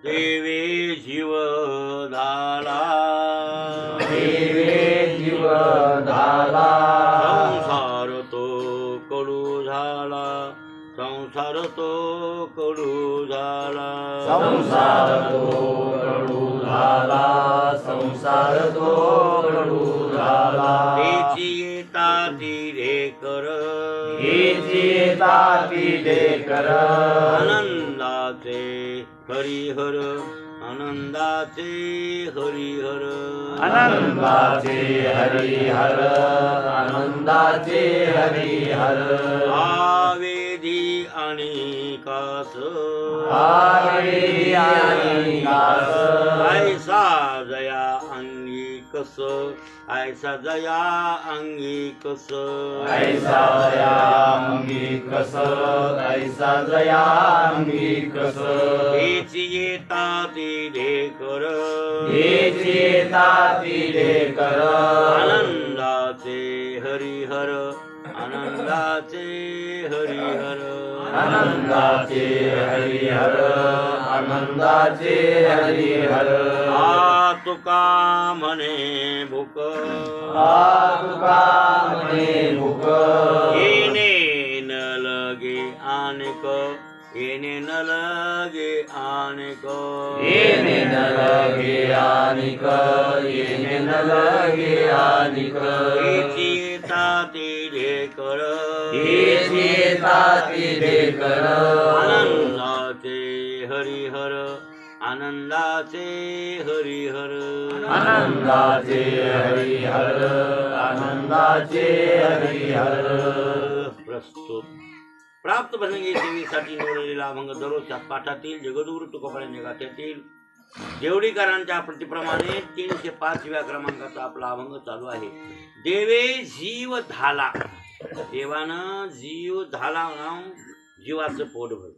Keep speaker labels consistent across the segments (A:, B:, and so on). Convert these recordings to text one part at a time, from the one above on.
A: देवे जीव झाला,
B: देवे जीव झाला,
A: संसार तो कडू झाला, संसार तो कडू झाला,
B: संसार तो कडू झाला, संसार तो कडू झाला,
A: त्याची येता तिरे कर,
B: हेची ताती लेकर,
A: आनंदाचे हरिहर, आनंदाचे हरिहर,
B: आनंदाचे हरिहर, आनंदाचे हरिहर,
A: आवेदी आणि कास,
B: आवेदी आणि कास,
A: ऐसा जया अंगी कस, ऐसा जया अंगी कस,
B: ऐसा जया अंगी कस, ऐसा जया अंगी कस,
A: त्याची येता तिले कर,
B: हेची ताती लेकर,
A: आनंदाचे हरिहर, आनंदाचे हरिहर,
B: आनंदाचे हरिहर, आनंदाचे हरिहर,
A: तुका म्हणे भूक,
B: तुका म्हणे भूक,
A: येणे न लगे आणक, येणे न लगे आणक,
B: येणे न लगे आनिक, येणे न लगे आनिक,
A: त्याची येता तिले कर,
B: हेची ताती लेकर,
A: आनंदाचे हरिहर, आनंदाचे हरिहर,
B: आनंदाचे हरिहर, आनंदाचे हरिहर.
A: प्रस्तुत प्राप्त प्रसंगी सेवेसाठी निवडलेला अभंग दररोजच्या पाठातील जगद्गुरु तुकोबारायांच्या गाथ्यातील देवडीकरांच्या प्रतिप्रमाणे 305व्या क्रमांकाचा आपला अभंग चालू आहे. देवे जीव झाला, देवानं जीव झाला म्हणून जीवाचं पोट भरलं,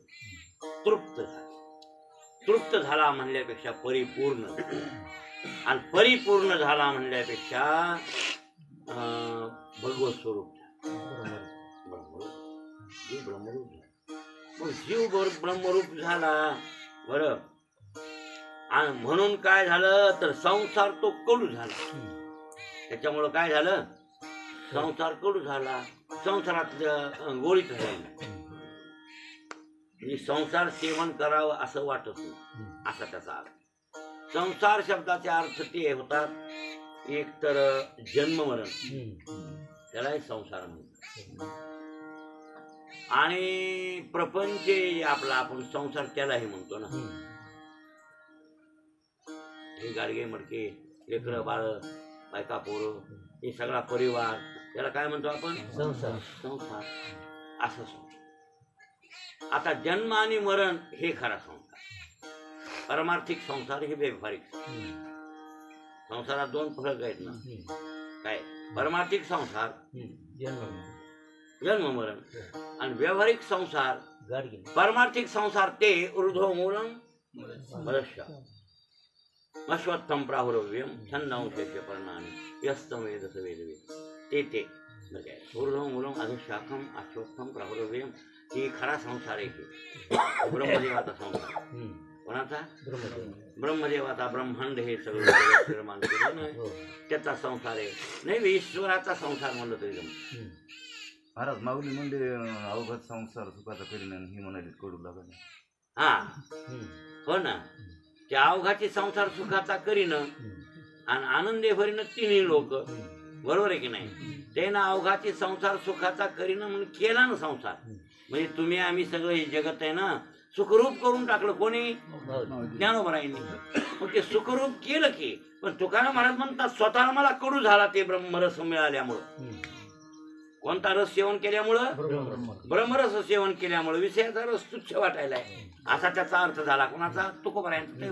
A: तृप्त झाला. तृप्त झाला म्हणल्यापेक्षा परिपूर्ण, आणि परिपूर्ण झाला म्हणल्यापेक्षा भगवत स्वरूप जीव ब्रह्मरूप झाला. मग जीव ब्रह्मरूप झाला बरं, आणि म्हणून काय झालं तर संसार तो कडू झाला. त्याच्यामुळं काय झालं, संसार कडू झाला, संसारात गोळीत राहिला. म्हणजे संसार सेवन करावं असं वाटत नाही, असा त्याचा अर्थ. संसार शब्दाचे अर्थ ते होतात, एक तर जन्ममरण, त्यालाही संसार म्हणतात, आणि प्रपंच आपला आपण संसार त्यालाही म्हणतो ना. हे गाडगे मडके, लेकरं बाळ, बायका पोरं, हे सगळा परिवार, त्याला काय म्हणतो आपण, संसार. संसार असं संसार. आता जन्म आणि मरण हे खरा संसार. परमार्थिक संसार हे व्यावहारिक संसारात दोन फरक आहेत ना. काय परमार्थिक संसार जन्म मरण, आणि व्यावहारिक संसार. परमार्थिक संसार ते ऊर्ध्वमूलम मनुष्य अश्वत्थम प्राहुरव्यम छंदांशस्य पर्णानि यस्तमेध सवेदवेद. ते ऊर्ध्वमूलम अधशाखम अश्वत्थम प्राहुरव्यम. ही खरा संसार आहे. ब्रह्मदेवाचा संसार. कोणाचा? ब्रह्मदेवाचा. ब्रह्मांड हे सगळं निर्माण केलं ना, त्याचा संसार आहे. नाही ईश्वराचा संसार म्हणलं तरी जमतं.
C: महाराज माऊली म्हणजे अवघात संसार सुखाचा परिणाम ही म्हणाली कडू लागत.
A: हा हो ना, त्या अवघाची संसार सुखाचा करीन आणि आनंदे भरीन तिन्ही लोक. बरोबर आहे की नाही? त्यानं अवघाची संसार सुखाचा करीन म्हणून केला ना संसार. म्हणजे तुम्ही आम्ही सगळं हे जगत आहे ना सुखरूप करून टाकलं. कोणी? ज्ञानोबरायांनी. मग ते सुखरूप केलं की, पण तुकाराम महाराज म्हणतात स्वतःला मला कडू झाला ते ब्रह्मरस मिळाल्यामुळं. कोणता रस सेवन केल्यामुळं? ब्रह्मरस सेवन केल्यामुळं विषयाचा रस तुच्छ वाटायला आहे, असा त्याचा अर्थ झाला. कोणाचा? तुकोबारायांचा.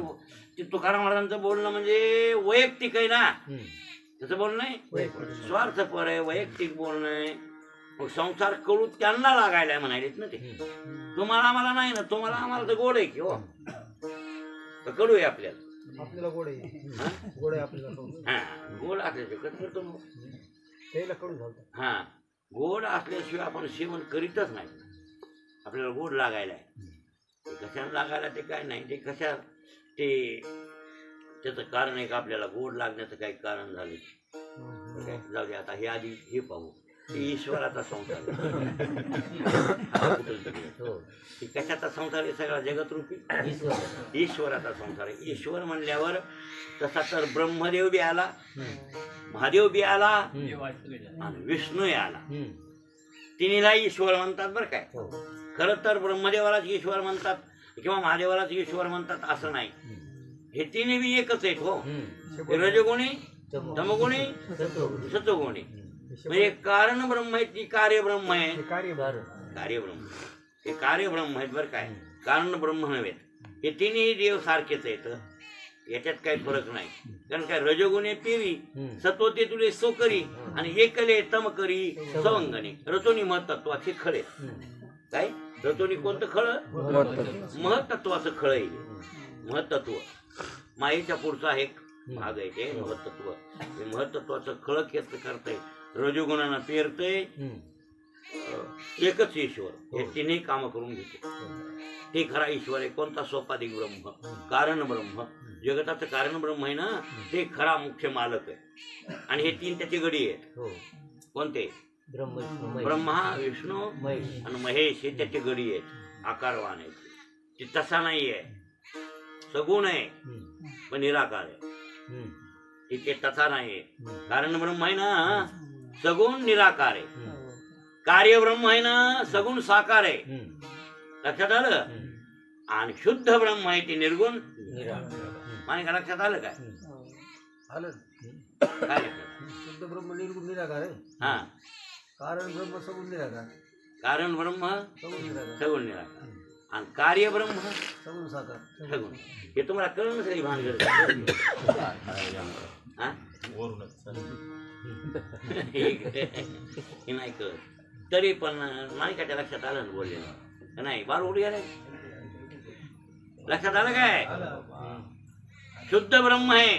A: ते तुकाराम महाराजांचं बोलणं म्हणजे वैयक्तिक आहे ना, त्याचं बोलणं आहे स्वार्थपर आहे, वैयक्तिक बोलणं आहे. मग संसार कडू त्यांना लागायला म्हणालेत ना ते. तुम्हाला आम्हाला नाही ना, तुम्हाला आम्हाला तर गोड आहे की हो, तर कडू आहे आपल्याला.
D: आपल्याला गोड आहे, गोड आहे आपल्याला.
A: हा गोड असल्याशिवाय कसं करतो मग?
D: त्याला कडू झालं.
A: हा गोड असल्याशिवाय आपण सेवन करीतच नाही. आपल्याला गोड लागायला आहे. कशाला लागायला ते काय नाही, ते कशा ते त्याचं कारण एक आपल्याला गोड लागण्याचं काही कारण झाले. काय जाऊ दे आता, हे आधी हे पाहू. ते ईश्वराचा संसार आता कुठं गेलं? ते कशाचा संसार आहे? सगळा जगतरूपी ईश्वराचा संसार आहे. ईश्वर म्हणल्यावर तसा तर ब्रह्मदेव बी आला, महादेव बी आला आणि विष्णू आला. तिन्हीला ईश्वर म्हणतात बरं काय. खरं तर ब्रह्मदेवालाच ईश्वर म्हणतात किंवा महादेवालाच ईश्वर म्हणतात असं नाही. हे तिन्ही बी एकच आहेत. हो, रजगुणी, तमगुणी, सत्वगुणी. म्हणजे कारण ब्रह्म आहेत की कार्य ब्रह्म आहे? कार्य ब्रह्म. हे कार्य ब्रह्म आहेत बरं काय, कारण ब्रह्म नव्हेत. हे तिन्ही देव सारखेच आहेत, याच्यात काही फरक नाही. कारण काय, रजगुणे पेरी, सत्वते तुले सोकरी आणि एकले तमकरी सवंगणे. रतोनी महत्त्वाचे खळे. काय रतोनी कोणतं खळ? महत्त्वाचं खळ आहे. महत्त्व माईच्या पुढचा एक भाग आहे ते महत्त्व. हे महत्त्वाचं खळ कसं करतंय? रजोगुणांना पेरतय एकच ईश्वर, हे तिन्ही काम करून घेतो. ते खरा ईश्वर आहे. कोणता? सोपाधिक ब्रह्म, कारण ब्रह्म. जगताचं कारण ब्रह्म आहे ना, ते खरा मुख्य मालक आहे. आणि हे तीन त्याचे गडी आहेत. कोणते? ब्रह्मा, विष्णू आणि महेश. हे त्याचे गडी आहेत, आकारवान आहेत. ते तसा नाही आहे, सगुण आहे पण निराकार आहे. ते तसा नाही. कारण ब्रह्म आहे ना, सगुण निराकार आहे. कार्य ब्रह्म आहे ना, सगुण साकार आहे. लक्षात आलं? आणि शुद्ध ब्रह्म आहे ते निर्गुण माने का? लक्षात आलं काय?
D: आलं
A: काय?
D: शुद्ध ब्रह्म निर्गुण निराकार आहे.
A: हा,
D: कारण ब्रह्म सगुण निराकार.
A: कारण ब्रह्म
D: सगुण निराकार.
A: सगुण निराकार आणि कार्य ब्रह्म
D: सगुण साकार.
A: सगुण. हे तुम्हाला कळलं नसेल भानगड. हे नाही कळत तरी पण नाही का? त्या लक्षात आलं ना बोलले नाही? बार उडी आलाय. लक्षात आलं काय? शुद्ध ब्रह्म आहे,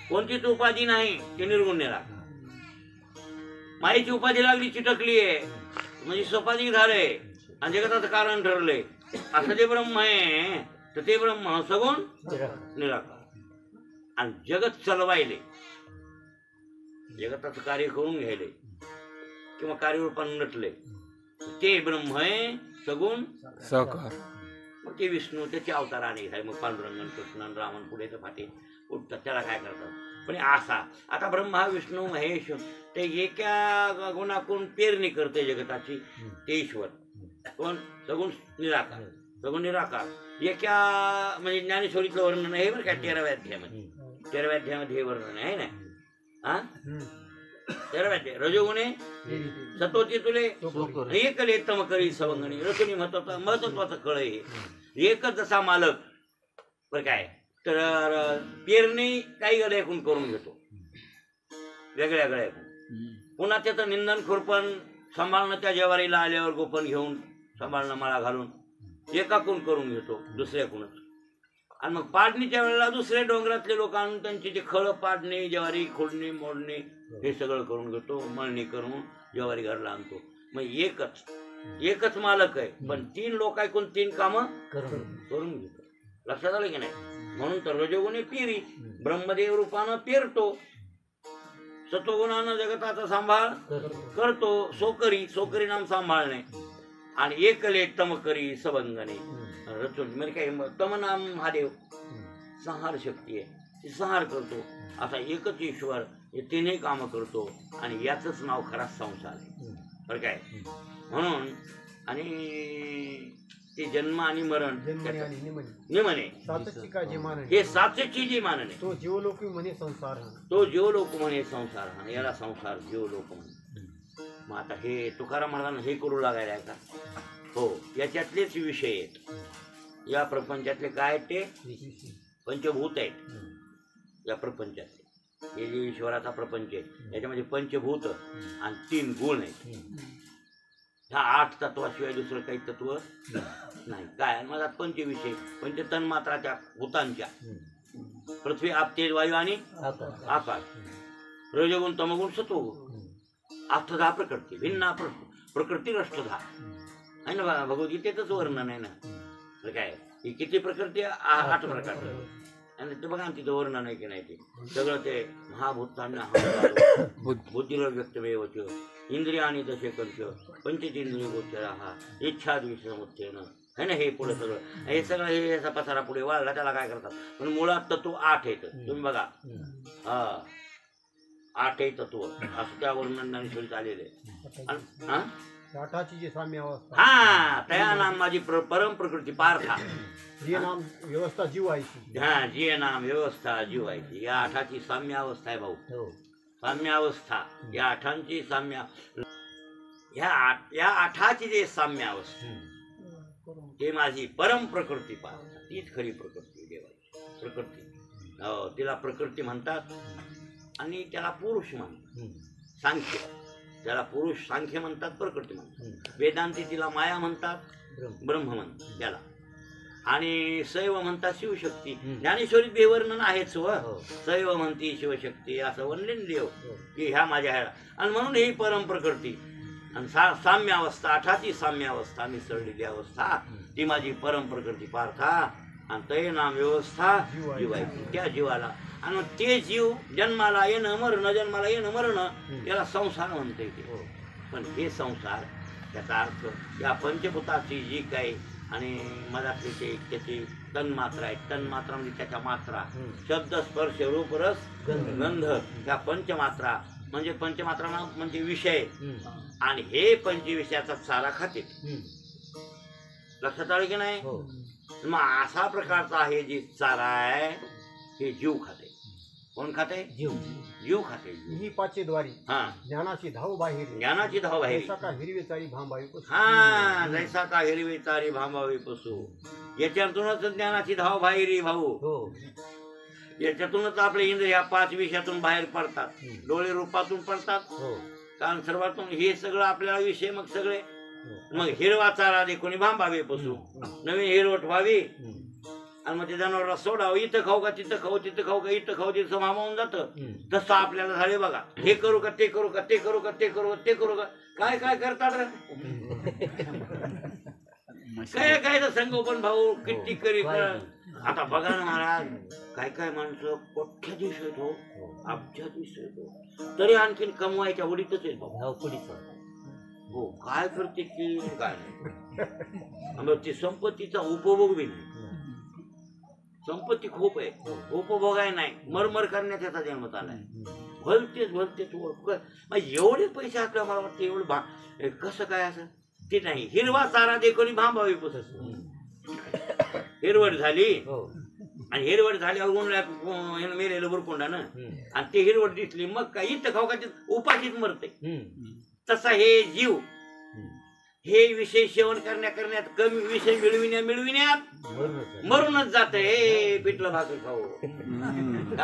A: कोणतीच उपाधी नाही, ते निर्गुण निराकार. माईची उपाधी लागली, चिटकली आहे म्हणजे सोपाधिक झालंय आणि जगताचं कारण ठरलंय. असं जे ब्रह्म आहे तर ते ब्रह्म सगुण निराकार. आणि जगत चालवायले, जगताचं कार्य करून घ्यायले किंवा कार्यरूपाने नटले, ते ब्रह्म आहे सगुण साकार. मग ते विष्णू, त्याचे अवतार अनेक आहे. मग पांडुरंगन, कृष्णन, रामन पुढे तर फाटे उठतात, त्याला काय करतात. पण असा आता ब्रह्मा, विष्णू, महेश ते एका गुणाकून पेरणी करते जगताची, ते ईश्वर. कोण? सगुण निराकार. सगुण निराकार एका म्हणजे ज्ञानेश्वरीतलं वर्णन आहे बरं का, 13व्या अध्यायामध्ये. 13व्या अध्यायामध्ये हे वर्णन आहे ना. हा, 13व्या अध्याय. रजोगुणे सत्वते तुले एकले तमकरी सवंगणी. रसोनी महत्वाचं कळ आहे. एकच जसा मालक बरं काय, तर पेरणी काही गड्याकून करून घेतो, वेगळ्या गड्याकून. पुन्हा त्याचं निंदन खुरपण सांभाळणं, त्या ज्वारीला आल्यावर गोपन घेऊन सांभाळणं, माळा घालून एकाकून करून घेतो, दुसऱ्याकूनच. आणि मग पाडणीच्या वेळेला दुसरे डोंगरातले लोक आणून त्यांची जे खळं पाडणे, ज्वारी खोडणे, मोडणे हे सगळं करून घेतो. मळणी करून ज्वारी घरला आणतो. मग एकच मालक आहे, पण तीन लोक ऐकून तीन कामं करून घेतो. लक्षात आलं की नाही? म्हणून तर रजोगुणे पेरी, ब्रह्मदेव रूपानं पेरतो, सत्वगुणानं जगताचा सांभाळ करतो. सोकरी नाम सांभाळणे आणि एकले तमकरी सबंगणे. रचून म्हणजे काय? तम नाम महादेव, संहार शक्ती आहे, ती संहार करतो. असा एकच ईश्वर हे तिन्ही कामं करतो आणि याचंच नाव खरा संसार आहे बरं काय. म्हणून आणि ते जन्म आणि मरण निमने, हे साचेची जी मानन आहे.
D: तो जीवलोक म्हणे संसार,
A: तो जीवलोक म्हणे संसार, याला संसार जीवलोक म्हणे. मग आता हे तुकाराम महाराजांना हे करू लागायला का? हो, याच्यातलेच विषय आहेत. या प्रपंचातले काय ते पंचभूत आहेत. या प्रपंचातले हे जे ईश्वराचा प्रपंच आहे याच्यामध्ये पंचभूत आणि 3 गुण आहेत. ह्या 8 तत्वाशिवाय दुसरं काही तत्व नाही. काय माझा पंचविषय, पंचतन मात्राच्या भूतांच्या, पृथ्वी, आप, तेज, वायू आणि आकाश. रजोगुण, तमगुण, सत्वगुण. अष्टधा प्रकृती, भिन्ना प्रकृती अष्टधा आहे ना. भगवद्गीतेतच वर्णन आहे ना. काय ही किती प्रकृती? 8 प्रकार. आणि ते बघा ना तिथं वर्णन आहे की नाही ते सगळं ते महाभूतांना अहंकार बुद्धीला व्यक्तव्य होतं इंद्रियाने तसे करतं पंचेंद्रिय गोचरा इच्छा विषमुत्तेन है ना हे पुढे सगळं हे सगळं हे असा पसारा पुढे वाढला त्याला काय करतात पण मुळात तत्व 8 येतं तुम्ही बघा हा 8 आहे तत्व असं त्या वर्णनाने आलेले
D: आठाची जी साम्य अवस्था
A: हा तया नाम माझी परम प्रकृती पार्था
D: जे नाम व्यवस्था जीव आहे
A: हा जी नाम व्यवस्था जीव आहे या 8ची साम्य अवस्था आहे भाऊ साम्य अवस्था या 8ची साम्य या 8ची जे साम्य अवस्था ते माझी परम प्रकृती पार्था तीच खरी प्रकृती देवाची प्रकृती तिला प्रकृती म्हणतात आणि त्याला पुरुष म्हणतात सांख्य त्याला पुरुष सांख्य म्हणतात प्रकृती म्हणतात वेदांती तिला माया म्हणतात ब्रह्म म्हणतात त्याला आणि शैव म्हणतात शिवशक्ती ज्ञानेश्वरीत बेवर्णन आहेच व शैव म्हणती शिवशक्ती असं वर्णन देव की ह्या माझ्या ह्या आणि म्हणून ही परम प्रकृती आणि साम्य अवस्था 8ची साम्य अवस्था मिसळलेली अवस्था ती माझी परम प्रकृती पार्था आणि ते नाम व्यवस्था जीवायची त्या जीवाला आणि ते जीव जन्माला येणं मरणं याला संसार म्हणता येते पण हे संसार त्याचा अर्थ या पंचभूताची जी काही आणि मधातली ते त्याची तन्मात्रा आहे तन्मात्रा म्हणजे त्याच्या मात्रा शब्द स्पर्श रूप रस गंध या पंचमात्रा म्हणजे पंचमात्रा म्हणजे विषय आणि हे पंचविषयाचा चारा खाते लक्षात आलं की नाही मग असा प्रकारचा आहे जी चारा आहे हे जीव खाते कोण खाते जीव खाते
D: ही पाचे द्वारी
A: हा
D: ज्ञानाची धाव बाहेर
A: जैसा
D: का हिरवे चारी भांबावी
A: हा जैसा का हिरवे चारी भांबावी पसू याच्यातूनच ज्ञानाची धाव बाहेरी भाऊ याच्यातूनच आपले इंद्रिय ह्या 5 विषयातून बाहेर पडतात डोळे रूपातून पडतात कारण सर्वातून हे सगळं आपल्याला विषय मग सगळे मग हिरवा चारा दे कोणी भांबावे पसू नवीन हिरवट व्हावी आणि मग ते जनावरला सोडावं इथं खाऊ का तिथं खाऊ तिथं खाऊ का इथं खाऊ तिथं मामावून जातं तसं आपल्याला झाले बघा हे करू का ते करू का ते करू का ते करू ते करू का काय काय करतात रे काय काय तर संगोपन भाऊ किती करी आता बघा ना महाराज काय काय माणसं कोठ्या दिवशी येतो अब्जा दिवशी येतो तरी आणखीन कमवायच्या उडीतच येतो हो काय करते की काय नाही ती संपत्तीचा उपभोग बी नाही संपत्ती खूप आहे उपभोग आहे नाही मरमर करण्यात त्याचा जन्मत आलाय भलतेच एवढे पैसे असल्या मला वाटतं एवढं कसं काय असं ते नाही हिरवा चारा दे कोणी भांबावी पुसत हिरवट झाली आणि हिरवट झाल्यावर उन्हाळ्यात मेलेलं बुरकुंडानं आणि ते हिरवट दिसली मग काय इथं खाऊ का उपाशीच मरते तसा हे जीव हे विषय सेवन करण्यात कमी विषय मिळविण्यात मरूनच जात हे पिठलं भाकर खाऊ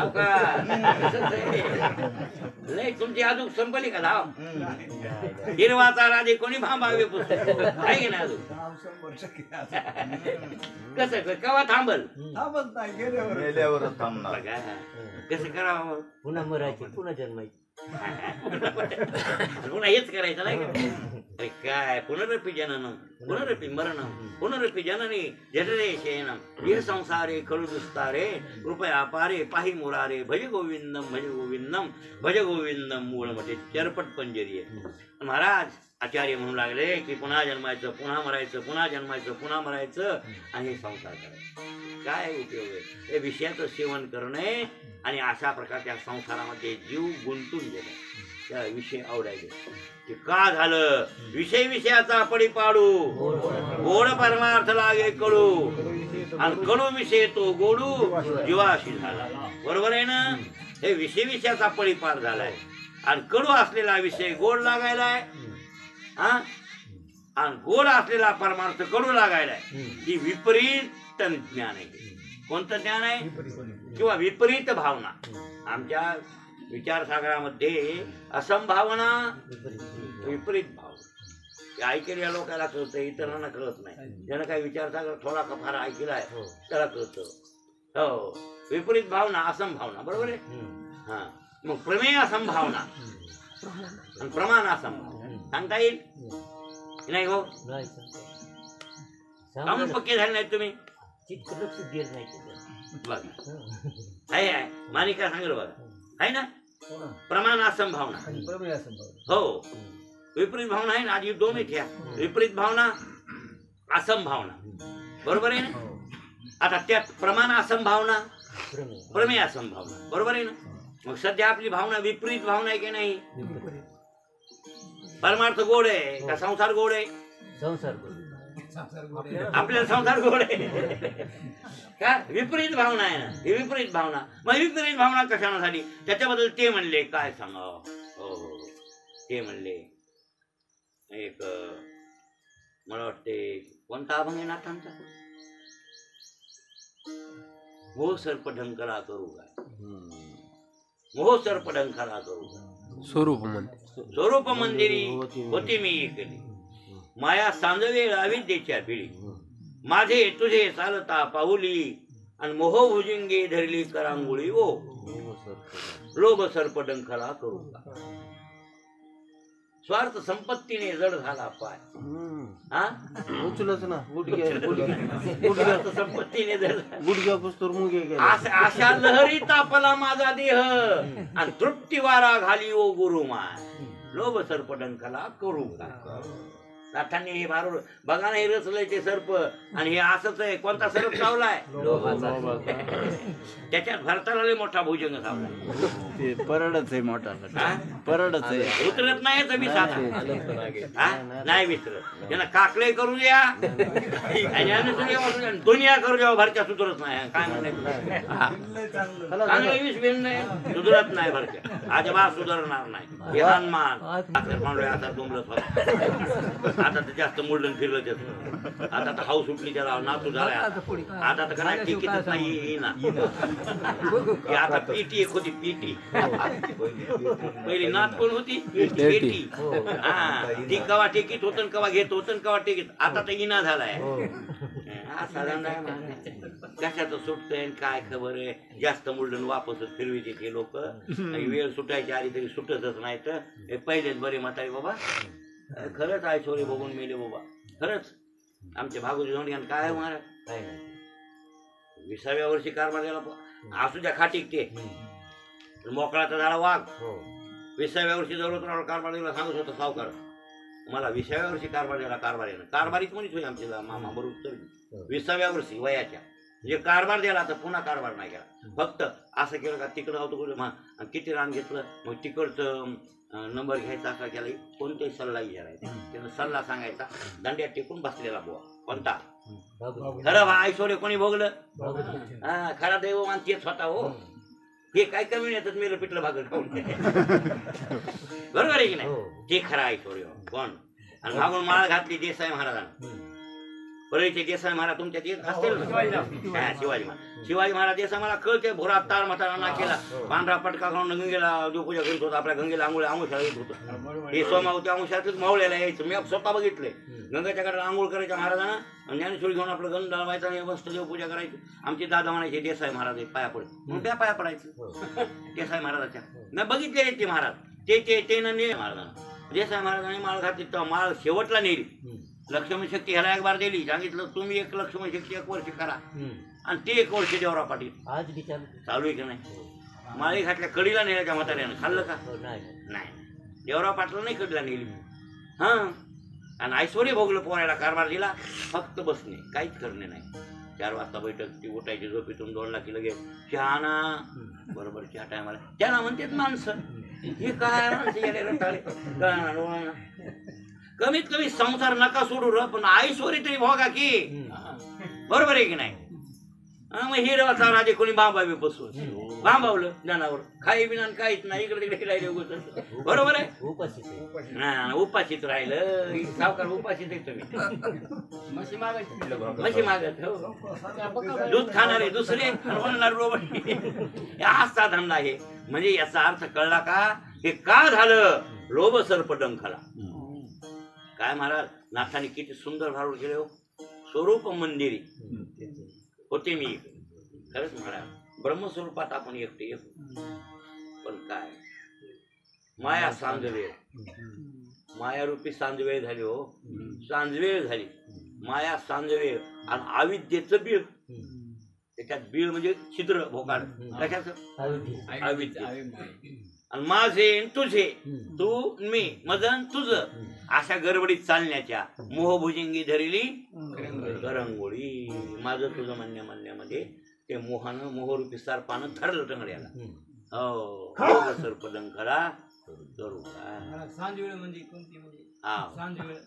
A: का नाही तुमची अजून संपली का धाव हिरवा चारा दे कोणी भांबावे पुस्तक आहे की नाही अजून कसं केव्हा थांबल
C: गेल्यावरच थांबणार
A: कसं करावं
D: पुन्हा मरायचे पुन्हा जन्मायचे
A: पुन्हा हेच करायचं नाही अरे काय पुनरपि जननम पुनरपि मरणम पुनरपि जननी जठरे शयनम ये संसारे खळू दुस्तारे कृपया पारे पाही मुरारे भज गोविंदम मूळ मध्ये चरपट पंजरी आहे महाराज आचार्य म्हणू लागले की पुन्हा जन्मायचं पुन्हा मरायचं पुन्हा जन्मायचं पुन्हा मरायचं आणि हे संसार करायचं काय उपयोग आहे हे विषयाचं सेवन करणे आणि अशा प्रकारच्या संसारामध्ये जीव गुंतून गेला त्या विषय आवडायचे ते का झालं विषयाचा पडी पाडू गोड परमार्थ लागे कडू आणि कडू विषय तो गोडू जीवाशी झाला बरोबर आहे ना हे विषयाचा पडीपार झालाय आणि कडू असलेला विषय गोड लागायलाय हा आणि गोड असलेला परमार्थ कडू लागायलाय ही विपरीत ज्ञान आहे कोणतं ज्ञान आहे किंवा विपरीत भावना आमच्या विचारसागरामध्ये असंभावना विपरीत भावना ऐकलेल्या लोकांना कळतं इतरांना कळत नाही ज्यानं काही विचारसागर थोडा का फार ऐकलाय त्याला कळतं हो विपरीत भावना असंभावना बरोबर आहे हा मग प्रमेय असंभावना आणि प्रमाण असंभावना सांगता येईल नाही हो कामून पक्के झाले नाही तुम्ही
D: चित्त लक्ष देत नाही
A: बघा आहे मानिका सांगेल बघा आहे ना प्रमाण असंभावना
D: प्रमेय असंभाव.
A: हो विपरीत भावना आहे ना आधी दोन आहेत ह्या विपरीत भावना असंभावना बरोबर आहे ना आता त्यात प्रमाण असंभावना
D: प्रमेय.
A: प्रमेय असंभावना बरोबर आहे ना मग सध्या आपली भावना विपरीत भावना आहे की नाही परमार्थ गोड आहे का संसार गोड आहे
D: संसार
A: आपल्याला संसार गोड आहे का विपरीत भावना आहे ना ही विपरीत भावना मग विपरीत भावना कशासाठी त्याच्याबद्दल ते म्हणले काय सांगा हो ते म्हणले एक मला वाटते कोणता अभंग आहे नाथांचा मोह सर्प ढंकला करू काय मोह सर्प ढंकला करू स्वरूप मंदिरी होती मी एकली माया सांजवे अविद्येच्या भिडी माझे तुझे चालता पाहुली आणि मोह भुजिंगे धरली करांगुळी ओ लोभ सर्प डंखला करू स्वार्थ संपत्तीने जड झाला पाय हा
B: उचलच ना
A: स्वार्थ संपत्तीने जड
B: गुडघ्या पुस्तूर मुगे गेले
A: अशा लहरी तापला माझा देह आणि तृप्ती वारा घाली ओ गुरुमाय लोभ सर्प डंखला करू का नाथांनी हे भारूड बघा ना हे रचलंय ते सर्प आणि हे असंच आहे कोणता सर्प चावलाय त्याच्यात भरताला लय मोठा भुजंग चावलाय
B: ते परडच आहे मोठा
A: हा?
B: परडच आहे
A: उतरत नाही तर नाही विसरत त्यांना काकले करू द्या आणि दुनिया करू द्या भरच्या सुधरत नाही काय म्हणायचं चांगलं वीस बिन नाही सुधरत नाही भरच्या अजिबात सुधारणार नाही हे हनुमान आता दुमलत आता तर जास्त मुलडन फिरलं त्याचं आता तर हाऊस सुटली त्याला नातू झाला आता तर काय टिकीतच नाही ना आता पीटी एक होती पीटी पहिली नात कोण होती पेटी हा ती कवा टिकीत होत कवा घेत होत कवा टिकीत आता तर इना झालाय कशाचं सुटतंय काय खबर आहे जास्त मुलडन वापसच फिरविते ते लोक वेळ सुटायची आली तरी सुटतच नाही तर पहिलेच बरे म्हातारे बाबा खरंच ऐश्वर्य बघून मेले बाबा खरंच आमचे भागवती धोंडियान काय महाराज 20व्या वर्षी कारभार झाला असू द्या खाटीक ते मोकळाचा झाला वाघ 20व्या वर्षी जवळ कारभार दिला सांगत होता सावकार मला 20व्या वर्षी कारभार झाला कारभारीत म्हणत होई आमचे मामा बरोबर 20व्या वर्षी वयाच्या म्हणजे कारभार दिला तर पुन्हा कारभार नाही केला फक्त असं केलं का तिकडं होतं किती रान घेतलं मग तिकडचं नंबर घ्यायचा असा केला कोणताही सल्ला विचारायचा त्यानं सल्ला सांगायचा दंड्यात टेकून बसलेला बुवा कोणता खरं बा ऐश्वर्य कोणी भोगलं हा खरा दैवमान तेच होता हो हे काय कमी येतात मेलं पिठलं भाकर खाऊन बरोबर आहे की नाही ते खरं ऐश्वर्य कोण आणि मागून माळ घातली देसाई महाराजांना परळीचे देसाई महाराज तुमच्यात येत असतील ना शिवाजी महाराज देसाई मला कळते भोरात तार म्हातारा ना केला पांढरा पटका घालून गंगेला देवपूजा करीत होता आपल्या गंगेला आंघोळ येत होतं हे सोमावती अंशातच मावळ्याला यायचं मी स्वतः बघितले गंगाच्या कडे आंघोळ करायच्या महाराजांना ज्ञानेश्वरी घेऊन आपलं गंध लावायचं आणि मस्त देवपूजा करायची आमचे दादा म्हणायचे देसाई महाराज पाया पडे मग त्या पाया पडायचं देसाई महाराजाच्या मी बघितले ते महाराज ते महाराजांना देसाई महाराजांनी माळ घातली तर माळ शेवटला नेली लक्ष्मण शक्ती ह्याला एक बार दिली सांगितलं तुम्ही एक लक्ष्मण शक्ती 1 वर्ष करा आणि ते 1 वर्ष देवराव पाटील चालू आहे की नाही माळी घातल्या कडीला नेल्याच्या म्हाताऱ्यानं खाल्लं का नाही देवराव पाटला नाही कडीला नेली हा आणि ऐश्वर्य भोगलं पोरायला कारभार दिला फक्त बसणे काहीच करणे नाही 4 वाजता बैठक ती उठायची झोपेतून 2 लाख लगेच चहा ना बरोबर चहा टायमाला त्याला म्हणतात माणसं हे काय माणसं कमीत कमी संसार नका सोडू र पण ऐश्वर्य तरी भोगा की बरोबर आहे की नाही मग हिरवाचा राजे कोणी बांबावी बसून बांबावलं जनावर खाई बिना काहीच नाही इकडे तिकडे राहिले बरोबर आहे उपाशीच राहिलं सावकार उपाशीच आहे तुम्ही म्हशी मागत दूध खाणारे दुसरे असा धंदा आहे म्हणजे याचा अर्थ कळला का हे का झालं लोभ सर्प डंखला काय महाराज नाथाने किती सुंदर भारूड केले हो स्वरूप मंदिरी होते मी खरंच महाराज ब्रह्मस्वरूपात आपण एकटे पण काय माया सांजवेळ मायारूपी सांजवेळ झाली हो सांजवेळ झाली माया सांजवेळ आणि अविद्येचं बीळ त्याच्यात बीळ म्हणजे छिद्र भोकाड कशाचं
D: अविद्या.
A: अविद्या. आणि माझे आणि तुझे तू मी मदन तुझं अशा गडबडीत चालण्याच्या मोहभुजंगी धरली करंगोळी. माझं तुझं म्हणण्यामध्ये ते मोहानं मोहरूपी सर्पानं धरलं टंगड्याला. हो सर्पदंखला करू काय
E: सांज वेळ म्हणजे कोणती म्हणजे
A: हा
E: सांज वेळ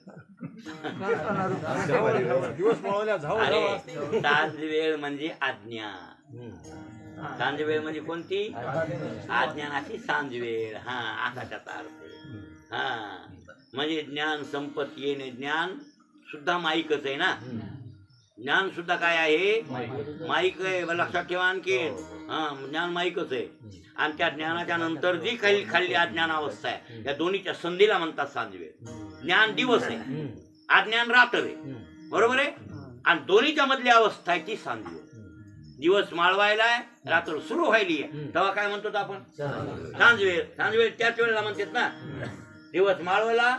A: अरे सांज वेळ म्हणजे आज्ञा. सांज वेळ म्हणजे कोणती अज्ञानाची सांज वेळ. हा असा त्याचा अर्थ. हा म्हणजे ज्ञान संपत येणे. ज्ञान सुद्धा माईकच आहे ना. ज्ञान सुद्धा काय आहे माईक आहे. लक्षात ठेवा आणखी. हा ज्ञान माईकच आहे. आणि त्या ज्ञानाच्या नंतर जी काही खाल्ली अज्ञान अवस्था आहे या दोन्हीच्या संधीला म्हणतात सांज वेळ. ज्ञान दिवस आहे अज्ञान रात्र आहे. बरोबर आहे. आणि दोन्हीच्या मधली अवस्था आहे ती सांज वेळ. दिवस माळवायला आहे रात्र सुरू व्हायली आहे तेव्हा काय म्हणतो आपण सांज वेळ. सांज वेळ त्याच वेळेला म्हणतात ना. दिवस माळवायला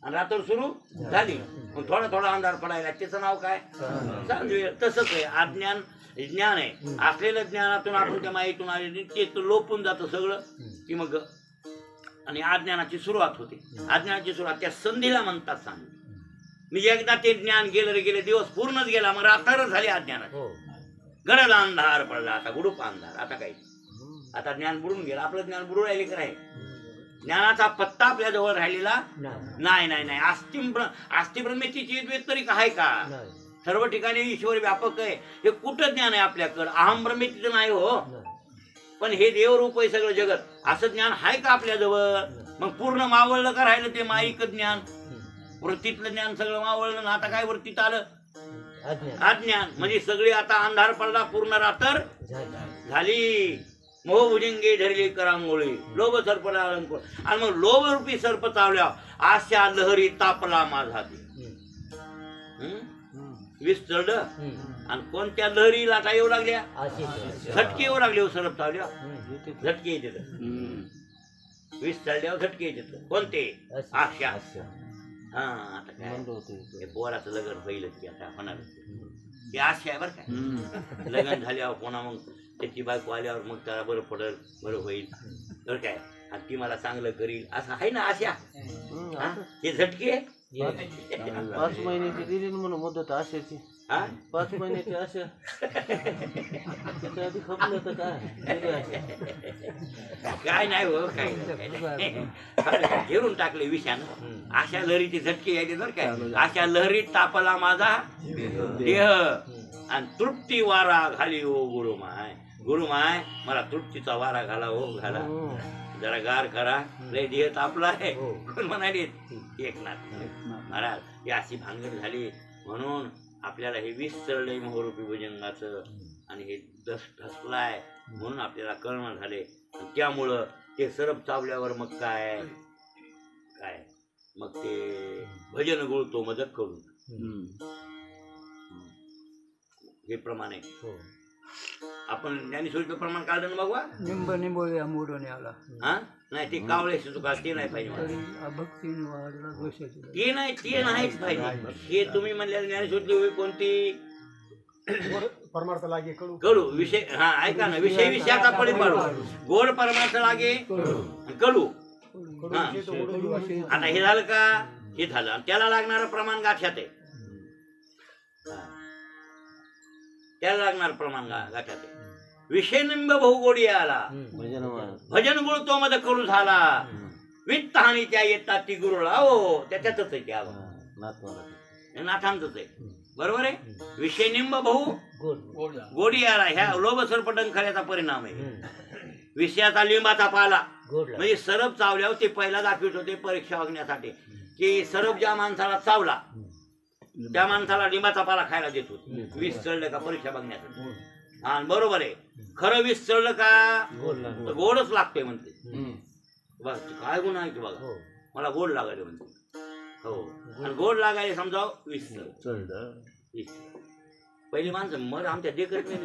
A: आणि रात्र सुरू झाली मग थोडा थोडा अंधार पडायला त्याचं नाव काय सांज वेळ. तसंच आहे अज्ञान ज्ञान आहे. असलेलं ज्ञानातून आपण त्या माहितीतून आलेली ते लोपून जातं सगळं की मग आणि अज्ञानाची सुरुवात होते. अज्ञानाची सुरुवात त्या संधीला म्हणतात सांज. मी एकदा ते ज्ञान गेलं रे गेले दिवस पूर्णच गेला मग रात्र झाली अज्ञानाची. गडद अंधार पडला आता गुडूप अंधार. आता काही आता ज्ञान बुडून गेलं. आपलं ज्ञान बुडून राहिले का नाही. ज्ञानाचा पत्ता आपल्या जवळ राहिलेला नाही. नाही नाही अस्थिब्रह्मेची तरी आहे का. सर्व ठिकाणी ईश्वर व्यापक आहे. हे कुठं ज्ञान आहे आपल्याकडं. अहम ब्रह्मेतीचं नाही हो. पण हे देवरूप आहे सगळं जगत. असं ज्ञान आहे का आपल्या जवळ. मग पूर्ण मावळलं का राहिलं ते माईक ज्ञान. वृत्तीतलं ज्ञान सगळं मावळलं ना. आता काय वृत्तीत आलं अज्ञान. म्हणजे सगळी आता अंधार पडला पूर्ण रात्र झाली. मोहभुजंगी धरली करांगोळी लोभ सर्पला अलंकोळ. आणि मग लोभ रूपी सर्प चावल्या आशा लहरी तापला माझा दे. वीस चढ आणि कोणत्या लहरी लाटा येऊ लागल्या झटके येऊ लागले. सरप चावल्या झटके येते. वीस चढल्यावर झटके येते. कोणते आशा. हा आता काय पोराचं लग्न पहिलंच की आता होणार ते आशा आहे बरं काय. लग्न झाल्यावर पुन्हा मग त्याची बायको आल्यावर मग त्याला बरं पडेल बरं होईल बरं काय. आणि ती मला चांगलं करील असं आहे ना आशा. हे झटके
B: 5 महिन्याची दिली म्हणून मुदत आशाची. 5 महिन्याची आशा त्याच्या आधी खपलं तर
A: काय नाही हो काय घेरून टाकले विषयानं. अशा लहरीचे झटके यायचे बरं काय. अशा लहरीत तापला माझा देह आणि तृप्ती वारा घाली हो गुरुमाय. गुरुमाय मला तृप्तीचा वारा घाला हो घाला. जरा गार करा लय देह तापला आहे. कोण म्हणाले एकनाथ महाराज. ही अशी भांगड झाली म्हणून आपल्याला हे 20 चढलंय मोहरूपी भुजंगाचं आणि हे ढसलाय म्हणून आपल्याला कळण झाले. त्यामुळं ते सरप चावल्यावर मग काय काय मग ते भजन गुळतो मदत करून हे प्रमाण आहे. आपण ज्ञानेश्वरीचं प्रमाण काढलं ना बघवा.
E: निंब निंबोळी मोडून आला.
A: हा नाही ते कावळ्याशी चुका ते नाही पाहिजे. ते नाही ते नाहीच पाहिजे. हे तुम्ही म्हणल्या ज्ञानेश्वरी कोणती
F: परमार्थ लागे
A: कडू विषय. हा ऐका ना विषय विषयाचा पडीत पाडू. गोड परमार्थ लागे कडू. हा आता हे झालं का. हे झालं त्याला लागणारं प्रमाण गाठ्यात आहे. त्याला लागणार प्रमाण गाठ्यात आहे. विषय निंब बहुगोडी आला भजन गुळ तो मध कडू झाला. वित्त हानी त्या येतात ती गुरुळा. हो त्याच्यातच आहे त्या नाथांचंच आहे. बरोबर आहे. विषय निंब बहु गोडी आला. ह्या लोभ सर्प डंखऱ्याचा परिणाम आहे. विषयाचा लिंबाचा पाला म्हणजे सरप चावल्यावर ते पहिला दाखवित होते परीक्षा बघण्यासाठी की सरप ज्या माणसाला चावला त्या माणसाला लिंबाचा पाला खायला देत होते. 20 चढलं का परीक्षा बघण्यासाठी. हा बरोबर आहे. खरं 20 चढलं का गोडच लागते म्हणते. काय गुन्हा आहे बघा मला गोड लागायला म्हणते. हो आणि गोड लागायला समजा 20 चढ. पहिली माणसं मग आमच्या देखत नाही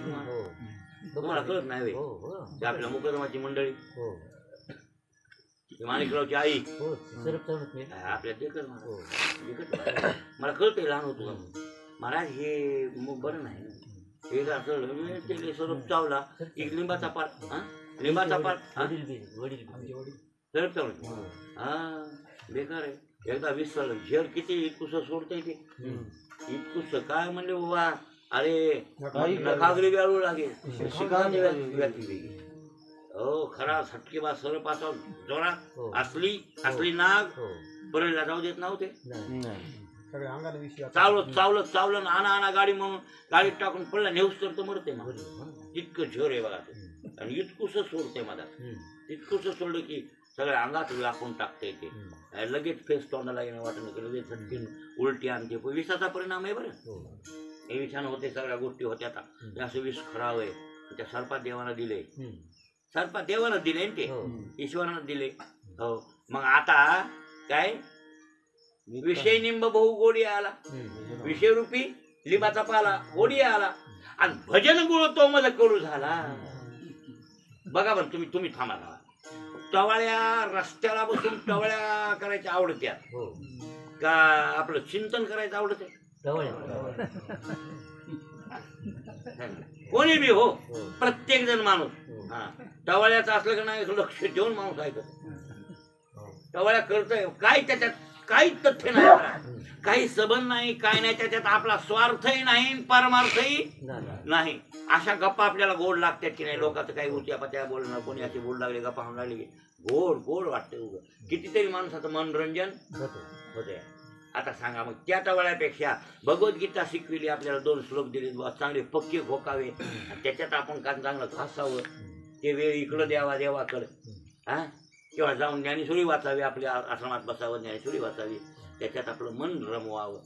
A: तुम्हाला कळत नाही. आपल्या मुकदमाची मंडळी माणिकरावची आई आपल्या देखत मला कळतंय लहान होतो महाराज हे मग बरं नाही. एकदा चढलं ते स्वरूप चावला एक लिंबाचा पाल हा लिंबाचा पाल हा
D: वडील
A: सरप चावलं हा बेकार आहे एकदा विसरलं झेड किती इतकुस सोडतंय ते इतकुस काय म्हणले बाबा अरे नखागरी व्याळू लागेल हो खरा सटकेबा सरपाचा जोरात असली नाग बरेला जाऊ देत नव्हते
F: सगळ्या अंगाने विषय
A: चावलं आणा गाडी म्हणून गाडीत टाकून पडला नेऊस तर मरते मग इतकं झोर आहे बघा ते आणि इतकुस सोडते मला इतकुस सोडलं की सगळ्या अंगात लापून टाकते ते लगेच फेस तोंडाला येणं वाटणं लगेच झटकीन उलटी आणते विषाचा परिणाम आहे बरं हे विषाण होते सगळ्या गोष्टी होत्या आता असं विष खराब आहे त्या सर्पात देवाला दिले सर्पात देवाला दिले ते ईश्वरानं दिले हो मग आता काय विषय निंब बहु गोडी आला विषय रूपी लिंबाचा पाला गोडी आला आणि भजन गुळ तो मध्ये कडू झाला बघा बरं तुम्ही थांबा टवाळ्या रस्त्याला बसून टवाळ्या करायच्या आवडत्या का आपलं चिंतन करायचं आवडत आहे कोणी बी हो प्रत्येक जण माणूस हा टवाळ्याचं असलं का नाही लक्ष देऊन माणूस ऐकत टवाळ्या करतोय काय त्याच्यात काही तथ्य नाही काही सबंध नाही काय नाही त्याच्यात आपला स्वार्थही नाही परमार्थही नाही अशा गप्पा आपल्याला गोड लागतात की नाही लोकांचं काही उच्या पात्या बोलणं कोणी असे बोल लागले गप्पा होऊन लागले गोड गोड वाटते उगं कितीतरी माणसाचं मनोरंजन होते आता सांगा मग त्या टवाळ्यापेक्षा भगवद्गीता शिकविली आपल्याला 2 श्लोक दिले चांगले पक्के घोकावे त्याच्यात आपण काय चांगलं घासावं ते वेळ इकडं द्यावा देवाकडं हा किंवा जाऊन ज्ञानेश्वरी वाचावी आपल्या आश्रमात बसावं ज्ञानेश्वरी वाचावी त्याच्यात आपलं मन रमवावं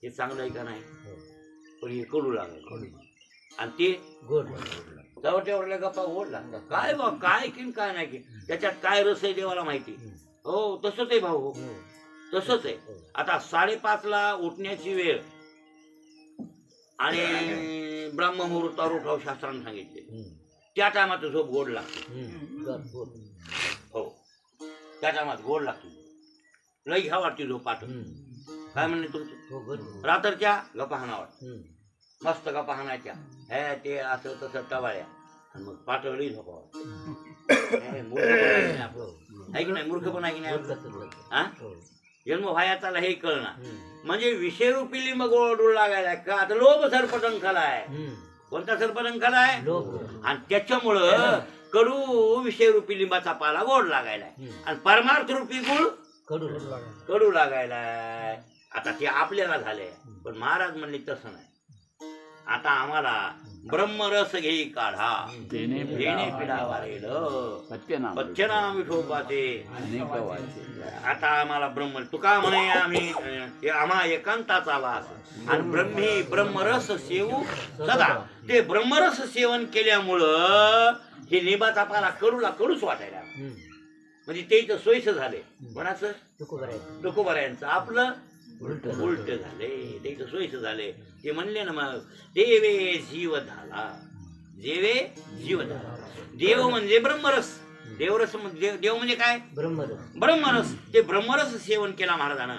A: हे चांगलं आहे का नाही पण हे कडू लागलं आणि ते गोड जवळच्या गप्पा गोड लागतात काय बा काय की काय नाही की त्याच्यात काय रस आहे देवाला माहिती हो तसंच आहे भाऊ तसंच आहे आता 5:30ला उठण्याची वेळ आणि ब्रह्ममुहूर्तावर उठाव शास्त्राने सांगितले त्या टायमात झोप गोड लागते हो त्या टायमात गोड लागते लई घ्या वाटते झोप पाठ काय म्हणणे तुमचं रात्रच्या गप्पा हाना वाटत मस्त गप्पा हाणायच्या हे ते असं तसं टवाळ्या आणि मग पाठवली झोपावं आहे की नाही मूर्ख पण आहे की नाही हा जन्म व्हायाचा हे कळणार म्हणजे विषयरूपी लिंब गोड लागायला का आता लोभ सर्पटंखाला आहे कोणता सर्पटंखाला आहे आणि त्याच्यामुळं कडू विषयरूपी लिंबाचा पाला गोड लागायला आणि परमार्थ रूपी गुळ कडू लागायला आता ते आपल्याला झाले पण महाराज म्हणले तसं नाही आता आम्हाला ब्रह्मरस घेई काढा देणे पिढा पच्चनाम विठोबाचे आता आम्हाला ब्रह्म तुका म्हणे आम्ही आम्हा एकांताचा वास आणि ब्रह्मी ब्रह्मरस सेवू सदा ते ब्रह्मरस सेवन केल्यामुळं हे लिंबाचा पाला कडूच वाटायला म्हणजे ते इथं सोयीचं झाले कोणाचं तुकोबरायांचं आपलं उलट झाले ते इथं सोयीचं झाले ते म्हणले ना मग देवे जीव झाला देवे जीव झाला देव म्हणजे ब्रह्मरस देवरस देव म्हणजे काय ब्रह्मरस ते ब्रह्मरस सेवन केला महाराजानं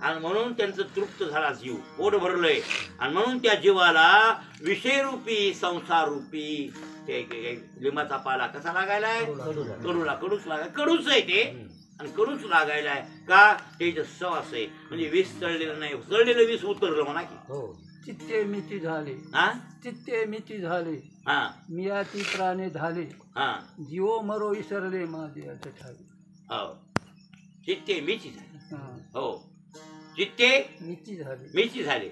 A: आणि म्हणून त्यांचं तृप्त झाला जीव पोट भरलंय आणि म्हणून त्या जीवाला विषयरूपी संसाररूपी ते लिंबाचा पाला कसा लागायलाय कडूच आहे ते आणि कडूच लागायलाय का ते सवास आहे म्हणजे विष चढलेलं नाही चढलेलं विष उतरलं म्हणा की
E: चित्ते मिती झाले चित्ते मिती झाले मियाती प्राणे झाले जीवो मरो विसरले माझे
A: हो चित्ते मिती झाले हो चित्ते मिती झाले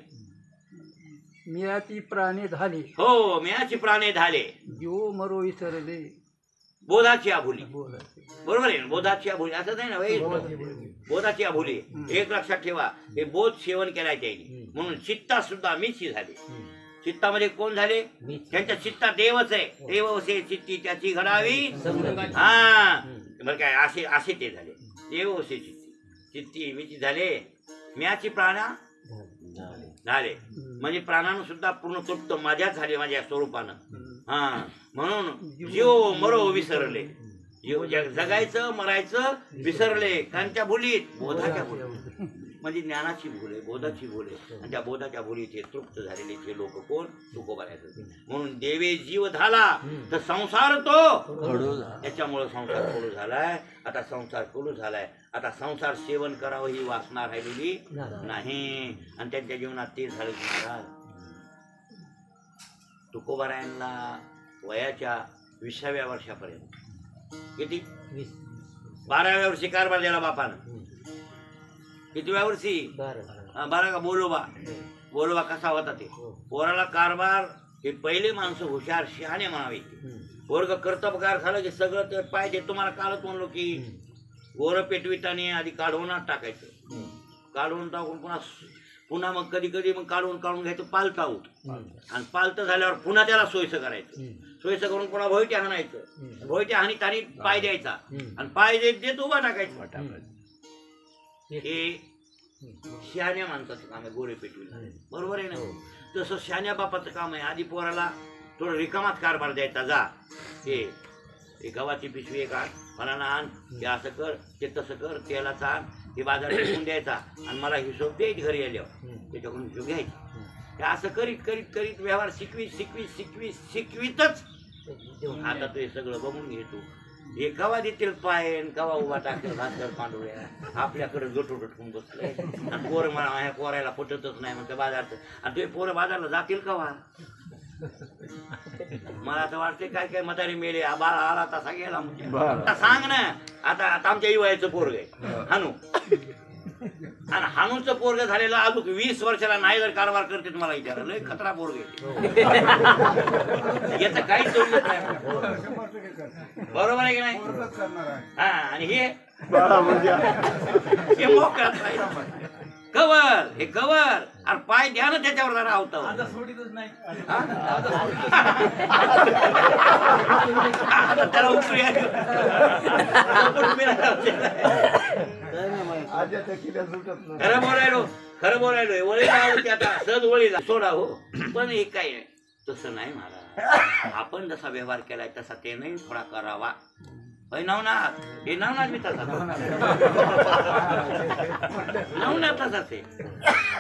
E: मियाती प्राणे झाले
A: हो मियाची प्राणे झाले
E: जीवो मरो विसरले
A: बोधाची आभुली बरोबर आहे ना बोधाची आभुली असं नाही ना बोधाची आभुली एक लक्षात ठेवा हे बोध सेवन केलाय त्यांनी म्हणून चित्ता सुद्धा मिची झाली चित्तामध्ये कोण झाले त्यांच्या चित्ता देवच आहे देव असे चित्ती त्याची घडावी हा बरं काय असे ते झाले देव असे चित्ती मिची झाले म्याची प्राणा झाले म्हणजे प्राणानं सुद्धा पूर्ण तृप्त माझ्याच झाले माझ्या स्वरूपानं हा म्हणून जीव मरो विसरले जीव जगायचं मरायचं विसरले कांच्या भुलीत बोधाच्या भुलीत म्हणजे ज्ञानाची भूल आहे, बोधाची भूल आहे. आणि त्या बोधाच्या भुलीचे तृप्त झालेले ते लोक कोण? तुकोबारायचं. म्हणून देवे जीव झाला तर संसार तो, त्याच्यामुळे संसार कडू झालाय. आता संसार कडू झालाय, आता संसार सेवन करावं ही वासना राहिलेली नाही. आणि त्यांच्या जीवनात ते झालं महाराज. तुकोबारायांना वयाच्या 20व्या वर्षापर्यंत किती? 12व्या वर्षी कारभार दिला बापानं. कितव्या वर्षी? 12 का? बोलोबा कसा होता ते? पोराला कारभार हे पहिले माणसं हुशार शहाणे म्हणावे. वर्ग कर्तबगार झालं की सगळं ते पाहिजे. तुम्हाला कालच म्हणलो की गोरं पेटविताने आधी काढवून टाकायचं, काढून टाकून पुन्हा मग कधी कधी मग काढून घ्यायचं पालतं आऊट. आणि पालतं झाल्यावर पुन्हा त्याला सोयीचं करायचं. सोयीचं करून पुन्हा भोयटे हाणायचं. भोयटे हानी तानी पाय द्यायचा आणि पाय देत उभा टाकायचं. हे शहाण्या माणसाचं काम आहे गोरे पेटविलं. बरोबर आहे ना? तसं शहाण्या बापाचं काम आहे. आधी पोराला थोडं रिकामात कारभार द्यायचा. जा हे गव्हाची पिशवी आहे का, मला ना आण, हे असं कर, ते तसं कर, तेलाचा आण, हे बाजार ठेवून द्यायचा आणि मला हिशोब द्यायची घरी आल्यावर, त्याच्याकडून हिशोब घ्यायची. हे असं करीत करीत करीत व्यवहार शिकवीतच आता तू हे सगळं बघून घेतो. हे कवा देतील पाय, कवा उभा टाकेल भास्कर पांडुऱ्या, आपल्याकडे जोटून बसले. आणि पोरं मला ह्या पोरायला पटतच नाही म्हणते बाजारचं. आणि ते पोरं बाजारला जातील कवा? मला तर वाटते काय काय म्हातारी मेले, बाळा आला तसा गेला. आता सांग ना, आता आमच्या युवाचं पोरग आहे हानू, आणि हानूचं पोरग झालेलं अजून 20 वर्षाला नाही जर कारभार करते तुम्हाला विचारा, लय खतरा पोरग आहे. याचं काहीच जोडलं नाही. बरोबर आहे की नाही? हा. आणि हे मोकळ्यात कवर, हे कवर आणि पाय द्या ना त्याच्यावर जरा आवतं.
E: सोडीतच नाही.
A: त्याला उपरी खरं बोलायलो वळीला आता सहज वळीला सोडा हो. पण हे काही नाही, तसं नाही महाराज. आपण जसा व्यवहार केलाय तसा ते नाही थोडा करावा. नवनाथ, हे नवनाथ मी तसा नवनाथ तसाच आहे.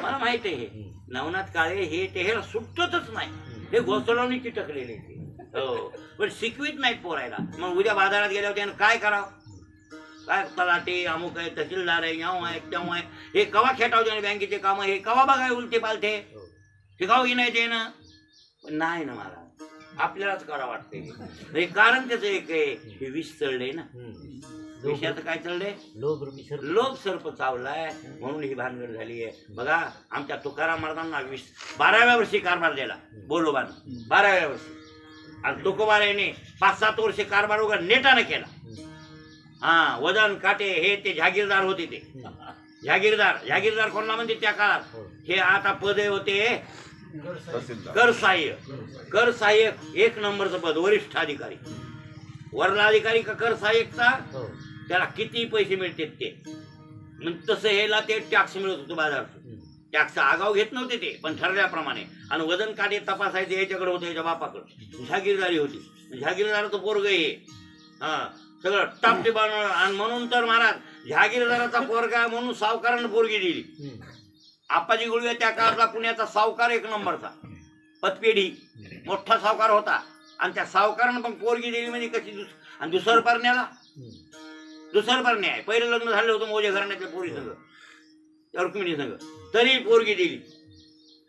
A: मला माहित आहे हे नवनाथ काळे हे ते सुटतच नाही. हे घोसळवणी चिटकलेले हो, पण शिकवीत नाहीत पोरायला. मग उद्या बाजारात गेल्यावर त्यानं काय करावं? काय तलाटे अमुक आहे, तहसीलदार आहे, याव आहे, तेव्हा आहे, हे कवा खेटावते बँकेचे काम, हे कवा बघाय उलटे पालथे शिकाव की नाही ते ना? नाही ना मला, आपल्यालाच करा वाटते. हे कारण त्याचं एक आहे, हे विष चढले ना. विषयाचं काय चढलंय? लोभ सर्प चावलाय म्हणून ही भानगड झाली आहे. बघा आमच्या तुकाराम महाराजांना 12व्या वर्षी कारभार दिला बोलोबानं, 12व्या वर्षी. आणि तुकोबाराने 5-7 वर्षे कारभार उगा नेटाने केला. हा, वजन काटे हे ते जहागीरदार होते. ते जहागीरदार कोणाला म्हणते त्या काळात? हे आता पद होते कर सहाय्यक 1 नंबरचं पद, वरिष्ठ अधिकारी. वरला अधिकारी का कर सहाय्यकचा, त्याला किती पैसे मिळतात ते. मग तसं हेला ते टॅक्स मिळत होतं बाजारात. टॅक्स आगाव घेत नव्हते ते, पण ठरल्याप्रमाणे. आणि वजन काटे तपासायचे याच्याकडे होते, याच्या बापाकडे जहागीरदारी होती. जहागीरदाराचं पोरग हे हा सगळं टापटी बनवलं. आणि म्हणून तर महाराज जहागीरदाराचा पोरगा म्हणून सावकारानं पोरगी दिली. आप्पाजी गुळवे त्या काळातला पुण्याचा सावकार 1 नंबरचा, पतपेढी मोठा सावकार होता. आणि त्या सावकारानं पण पोरगी दिली म्हणजे कशी. आणि दुसरं परण्याला आहे, पहिलं लग्न झालं होतं मोजे घराण्यातल्या पोरी संघ, रुक्मिणी संघ, तरी पोरगी दिली.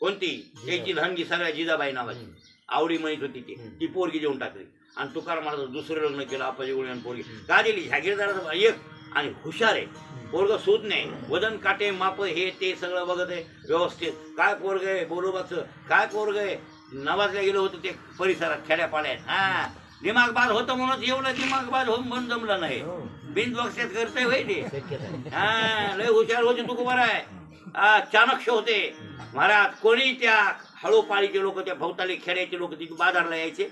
A: कोणती? त्याची धनगी सगळ्या जिजाबाई नावाची आवडी म्हणत होती ती पोरगी देऊन टाकली. आणि तुकाराम महाराज दुसरं लग्न केलं आप्पाजी गुळवे आणि पोरगी का दिली? जहागीरदाराचा एक आणि हुशार आहे पोरग, सूद नाही, वजन काटे माप हे ते सगळं बघत आहे व्यवस्थित. काय पोरग आहे बोलोबाचं, काय पोरग आहे. नवाजला गेलो होतं ते परिसरात खेड्यापाड्यात. हा, दिमागबाज होतं म्हणून एवढं दिमागबाज होऊन पण जमलं नाही. बिनबक्षात करतंय होय ते. हा, लय हुशार होते तुकोबार आहे. चाणक्य होते महाराज. कोणी त्या हळूपाळीचे लोक, त्या भोवताली खेड्याचे लोक तिथे बाजारला यायचे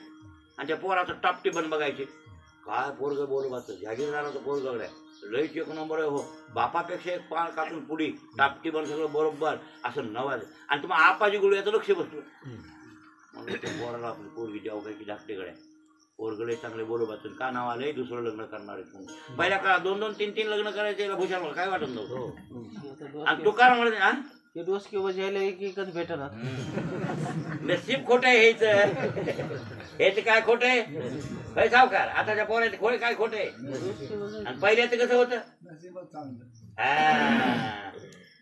A: आणि त्या पोराचं टापटी बन बघायचे. काय पोरग बोलोबाचं, जहागीरदाराचं पोरग आहे, लयच 1 नंबर आहे हो. बापापेक्षा 1 पाळ कापून पुढी टापटी बन सगळं बरोबर असं नवाज. आणि तुम्हाला आप्पाजी गुळव्याचं लक्ष बसलं म्हणून त्या पोराला आपली पोरगी द्यावं काय की धाकटेकडे. पोरगडे चांगले बरोबर का नाव आलंय दुसरं लग्न करणार आहे. पहिल्या काळात 2-2, 3-3 लग्न करायचे भूषाला काय वाटत नव्हतं. आणि तुकाराम म्हणते हा
B: ते डोसके बजायला एक एकच भेटणार.
A: नशीब खोट आहे हेच काय खोट आहे काय सावकार आताच्या पोराचे खोडे काय खोट आहे. आणि पहिल्याचं कसं होतं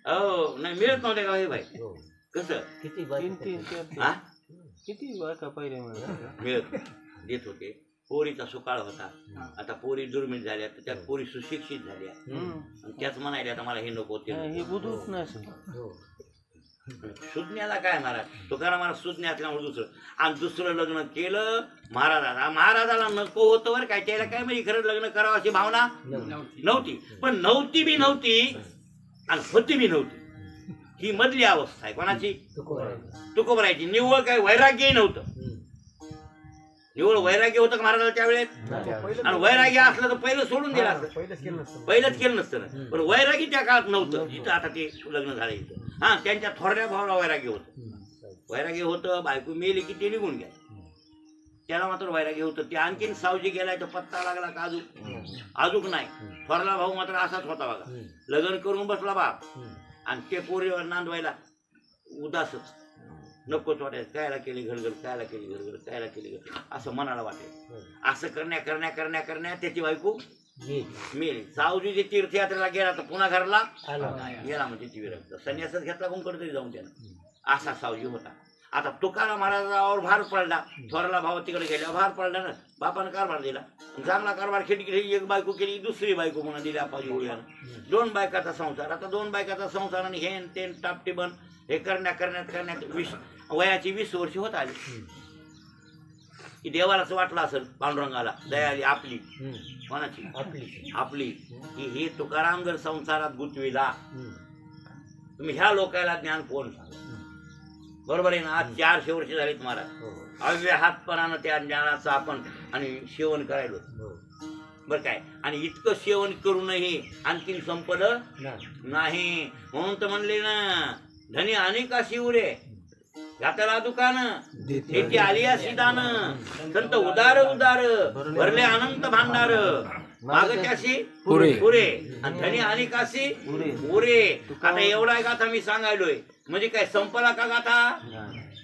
A: हो नाही मिळत नव्हते का हे भाई कसं
D: किती
B: 3-3
A: हा
B: किती बायका पहिले
A: मिळत देत होते. पोरीचा सुकाळ होता. आता पोरी दुर्मिळ झाल्या तर त्यात पोरी सुशिक्षित झाल्या आणि त्याच म्हणायला आता मला हे नको ते
B: हे बुधूच नाही.
A: सुज्ञाला काय महाराज तुकाराम महाराज सुज्ञ असल्यामुळे दुसरं आणि दुसरं लग्न केलं महाराजाला नको होतं बरं काय त्याला काय म्हणजे खरं लग्न करावं अशी भावना नव्हती. पण नव्हती बी नव्हती आणि होती बी नव्हती. ही मधली अवस्था आहे कोणाची तुकोबरायची. निव्वळ काय वैराग्यही नव्हतं. निव्वळ वैराग्य होतं का महाराजाला त्यावेळेस. आणि वैराग्य असलं तर पहिलं सोडून दिलं असतं पहिलंच केलं नसतं ना. पण वैराग्य त्या काळात नव्हतं जिथं आता ते लग्न झालं इथं. हा त्यांच्या थोरल्या भावाला वैराग्य होतं. बायको मेली की ते निघून गेला त्याला मात्र वैराग्य होतं. ते आणखीन सावजी गेलाय तर पत्ता लागला का अजूक नाही. थोरला भाऊ मात्र असाच होता बघा. लग्न करून बसला बाप आणि ते पोरीवर नांदवायला उदासच नकोच वाटायचं. कायला केली घरघर कायला केली असं मनाला वाटेल. असं करण्या त्याची बायको मेली. सावजी तीर्थयात्रेला गेला तर पुन्हा घरला गेला म्हणजे ती विरक्त संन्यासच घेतला कोण कडे तरी जाऊन त्यानं असा सावजी होता. आता तुकाराम महाराजावर भार पडला. थोरला भाव तिकडे गेल्यावर भार पडला ना. बापानं कारभार दिला चांगला कारभार खिडकी एक बायको केली दुसरी बायको म्हणून दिली आपाजी होळीनं 2 बायकाचा संसार. आता 2 बायकाचा संसार आणि हेन तेन टापटिबन हे करण्यात वयाची 20 वर्ष होत आली की देवालाच वाटलं असेल पांडुरंगाला दया आली आपली कोणाची आपली की हे तुकाराम जर संसारात गुंतविला तुम्ही ह्या लोकांना ज्ञान कोण सांगा. बरोबर आहे ना. आज 400 वर्ष झाली तुम्हाला अव्याहातपणानं त्या ज्ञानाचं आपण आणि सेवन करायलो बर काय. आणि इतकं सेवन करूनही आणखीन संपलं नाही. म्हणून तर म्हणले ना धनी अनेका शिवरे घातला दुकान त्याची आलिया सिदान संत उदार भरले अनंत भांडार मागच्याशी पुरे आणि धनी अनेकाशी पुरे. आता एवढा गाथा मी सांगायलोय म्हणजे काय संपला का गाथा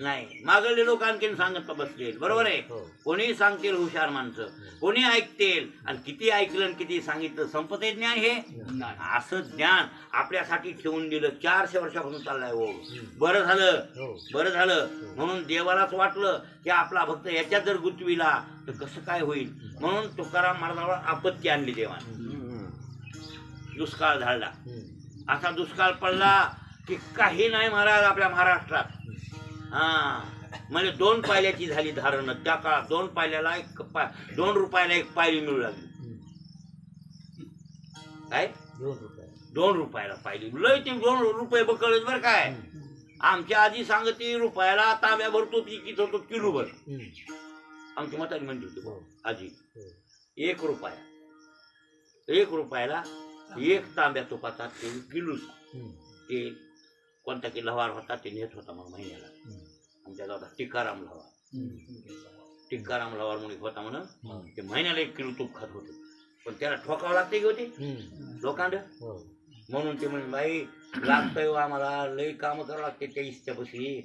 A: नाही. मागले लोक आणखीन सांगत बसतील. बरोबर आहे. कोणी सांगतील हुशार माणसं कोणी ऐकतील आणि किती ऐकलं किती सांगितलं संपते ज्ञान हे असं ज्ञान आपल्यासाठी ठेवून दिलं 400 वर्षापासून चाललंय. हो बरं झालं म्हणून देवालाच वाटलं की आपला भक्त याच्यात जर गुंतविला तर कसं काय होईल. म्हणून तुकाराम महाराजांवर आपत्ती आणली देवाने. दुष्काळ झाला. असा दुष्काळ पडला की काही नाही महाराज आपल्या महाराष्ट्रात. म्हणजे 2 पायल्याची झाली धारण. त्या काळात 2 पायल्याला 2 रुपयाला 1 पायली मिळू लागली. काय 2 रुपयाला पायली लय ते 2 रुपये बकळत बरं काय. आमच्या आजी सांगते रुपयाला तांब्या भरतो ती किती होतो किलोभर. आमची म्हातारी म्हणते होती आजी 1 रुपयाला 1 तांब्या तुपाचा किलो ते कोणता की लवार होता ते नेत होता मग महिन्याला. आमच्या गावात टिकाराम लवार म्हणून होता म्हणून ते महिन्याला 1 किलो तूप खात होते. पण त्याला ठोकावं लागते की होते लोकांड म्हणून ते म्हणे बाई लागतंय आम्हाला लई काम करावं लागते त्या इच्छापाशी